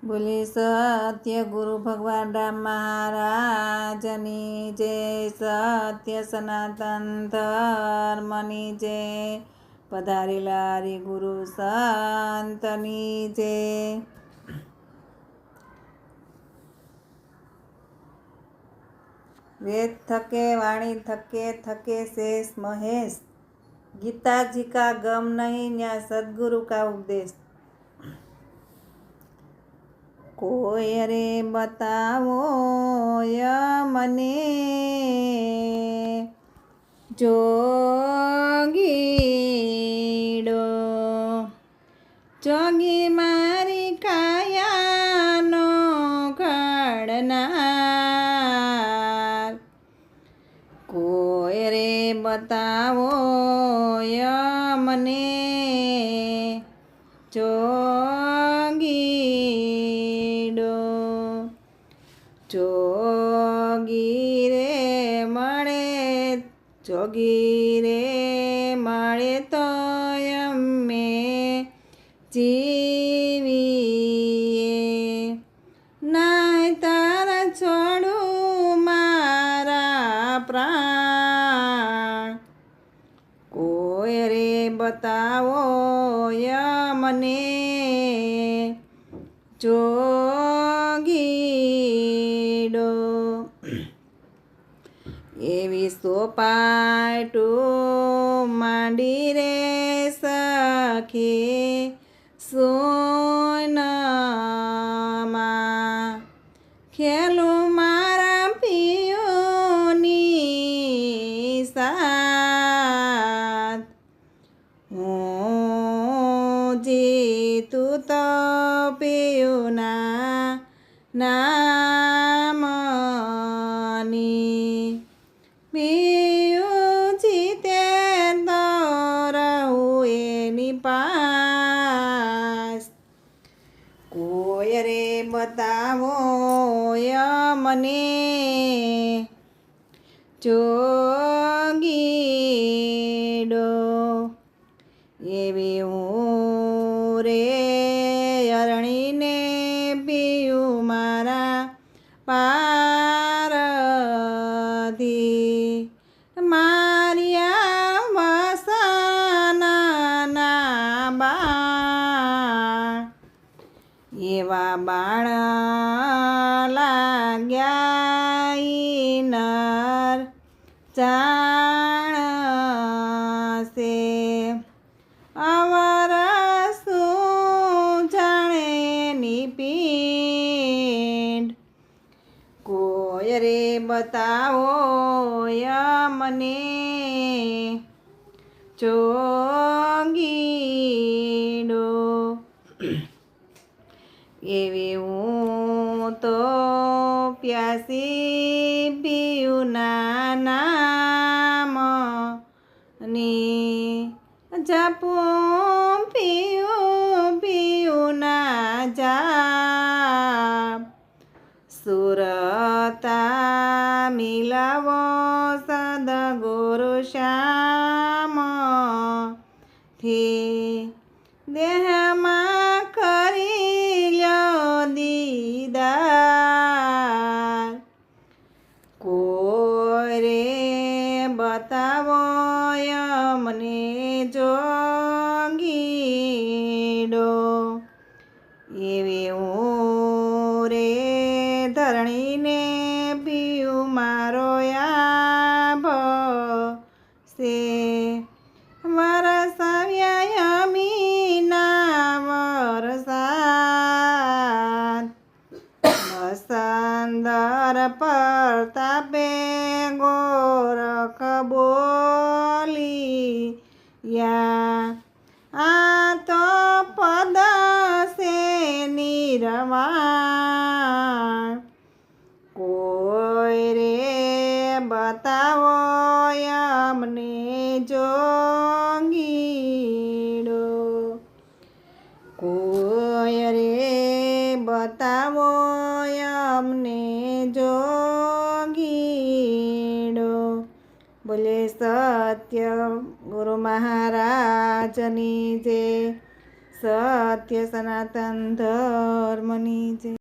બોલે સત્ય ગુરુ ભગવાન રામ મહારાજની જય, સત્ય સનાતન ધર્મની જય, પધારેલા હરિગુરુ સંતની જય. वेद थके वाणी थके थके शेष महेश, गीता जी का गम नहीं न्या सदगुरु का उपदेश. कोई रे बतावो य मने, जोगीडो जोगी मारी कायानो घड़नार. कोई रे बतावो य मने, जोगीडो जोगी रे મળે તો અમે જીવીએ, નાહીતર છોડું મારા પ્રાણ. કોઈ રે બતાવો ય મને, જોગીડો એવી સોપાટું માંડી રે સખી સોનમાં, ખેલું મારા પિયોની સાથ. હું જીતું તો પિયુના નામની, પિયું જીતે તો રહું એની પાસ. કોઈ રે બતાવો ય મને, જોગીડો એવી હું રે અરણીને પિયું મારા પારધી, માર્યા વસના બાળ. એવા બાળ લાગ્યા ઈ નર જાણશે, અવર શું જાણે ની પીંડ. કોઈ રે બતાવો ય મને, જોગીડો એવી હું તો પ્યાસી પિયુના નામની, જપું પિયુના જાપ. સુરતા મિલાવો સદગુરુ શ્યામથી, દેહમાં કરી લ્યો દીદાર. કોઈ રે બતાવો ય મને, જોગીડો એવી હું રે ધરણીને પિયું મારો યાભ છે, વરસાવ્યા યમીના વરસાદ. વસંદર પ્રતાપે ગોરખ બોલિયા, આ તો પદ છે નિર્વાણ. કોઈ રે બતાવો અમને, જોગીડો કોઈ રે બતાવો અમને, જોગીડો. બોલે સત્ય ગુરુ મહારાજની જય, સત્ય સનાતન ધર્મની જય.